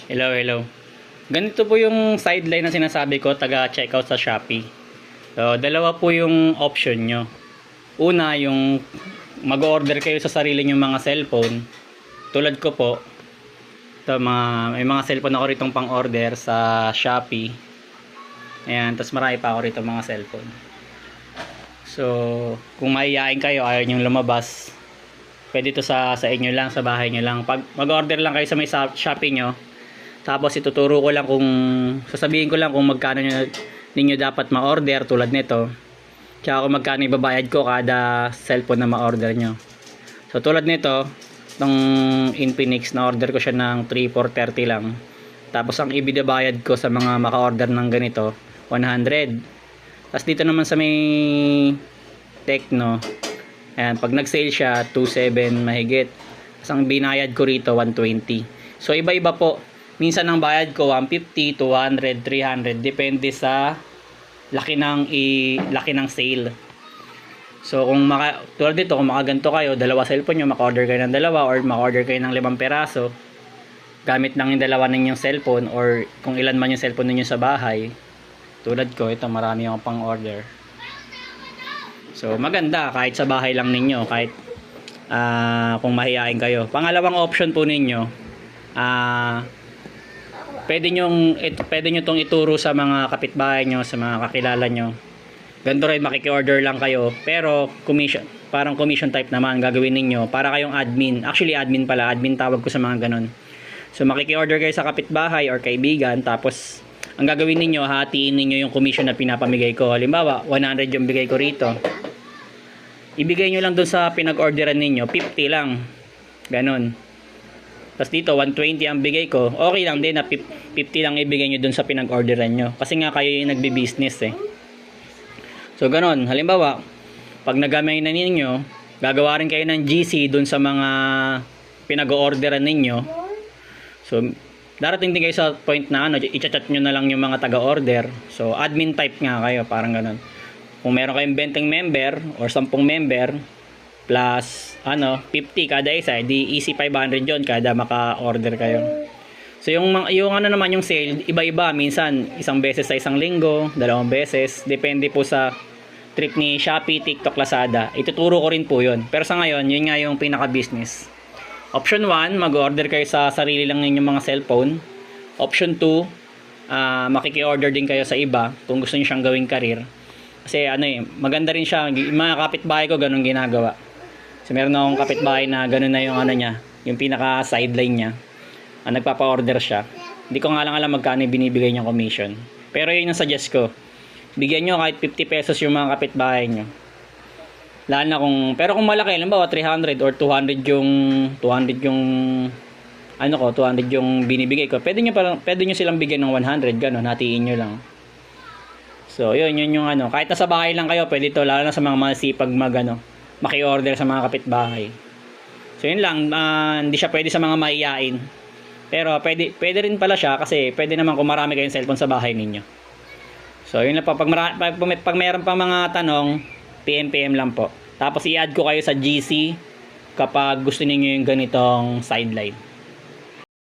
Hello, hello. Ganito po yung sideline na sinasabi ko, taga-checkout sa Shopee. So, dalawa po yung option nyo. Una, yung mag-order kayo sa sarili nyong mga cellphone. Tulad ko po, may mga cellphone ako ritong pang-order sa Shopee. Ayan, tapos marami pa ako rito mga cellphone. So, kung maiyain kayo, ayaw nyong lumabas, pwede to sa inyo lang, sa bahay nyo lang. Pag mag-order lang kayo sa may Shopee nyo, tapos ituturo ko lang sasabihin ko lang kung magkano ninyo dapat ma-order tulad nito. Tsaka kung magkano ibabayad ko kada cellphone na ma-order nyo. So tulad nito, itong Infinix na order ko siya ng 3,430 lang. Tapos ang ibibayad ko sa mga maka-order ng ganito, 100. Tapos dito naman sa may Tecno, ayan, pag nag-sale siya, 2,700 mahigit. Tapos ang binayad ko rito, 120. So iba-iba po. Minsan ang bayad ko 150, 200, 300 depende sa laki ng sale. So kung tulad dito, kung makaganto kayo, dalawa cellphone nyo, maka-order kayo ng dalawa or maka-order kayo ng 5 peraso gamit lang yung dalawa ninyong cellphone or kung ilan man yung cellphone ninyo sa bahay. Tulad ko, ito marami akong pang-order. So maganda kahit sa bahay lang ninyo, kahit kung mahihain kayo. Pangalawang option po ninyo, pwede nyo itong ituro sa mga kapitbahay nyo, sa mga kakilala nyo. Ganito rin, makiki-order lang kayo. Pero parang commission type naman gagawin ninyo para kayong admin. Actually admin pala, admin tawag ko sa mga ganon. So makiki-order kayo sa kapitbahay or kaibigan, tapos ang gagawin ninyo, hatiin ninyo yung commission na pinapamigay ko. Halimbawa 100 yung bigay ko rito, ibigay nyo lang dun sa pinag-orderan ninyo 50 lang, ganon. Tapos dito 120 ang bigay ko, okay lang din na 50 lang ibigay nyo dun sa pinag-orderan nyo, kasi nga kayo yung nagbi-business eh. So ganon, halimbawa pag nagamay na ninyo, gagawa rin kayo ng GC dun sa mga pinag-orderan ninyo. So darating din kayo sa point na i-chat nyo na lang yung mga taga-order. So admin type nga kayo, parang ganon. Kung meron kayong 20 member or 10 member plus 50 kada isa, di easy 500 yon kada maka-order kayo. So yung naman yung sale, iba-iba, minsan isang beses sa isang linggo, 2 beses, depende po sa trip ni Shopee, TikTok, Lazada. Ituturo ko rin po yon. Pero sa ngayon, yun nga yung pinaka-business. Option 1, mag-order kayo sa sarili lang ninyong mga cellphone. Option 2, makiki-order din kayo sa iba kung gusto niyo siyang gawing career. Kasi maganda rin siya. Yung mga kapitbahay ko ganun ginagawa. So meron akong kapitbahay na ganun na yung niya, yung pinaka sideline niya. Nagpapa-order siya. Hindi ko nga lang alam magkano binibigay niyang commission. Pero yun yung suggest ko. Bigyan nyo kahit 50 pesos yung mga kapitbahay nyo. Lalo na pero kung malaki, halimbawa 300 or 200 yung 200 yung binibigay ko. Pwede nyo silang bigyan ng 100, ganun, hatiin nyo lang. So yun yung kahit nasa bahay lang kayo, pwede to, lalo na sa mga masipag maki-order sa mga kapitbahay. So yun lang, hindi siya pwede sa mga mahiyain. Pero pwede rin pala siya kasi pwede naman kung marami kayong cellphone sa bahay ninyo. So yun lang po, pag mayroon pa mga tanong, PM lang po. Tapos i-add ko kayo sa GC kapag gusto niyo yung ganitong sideline.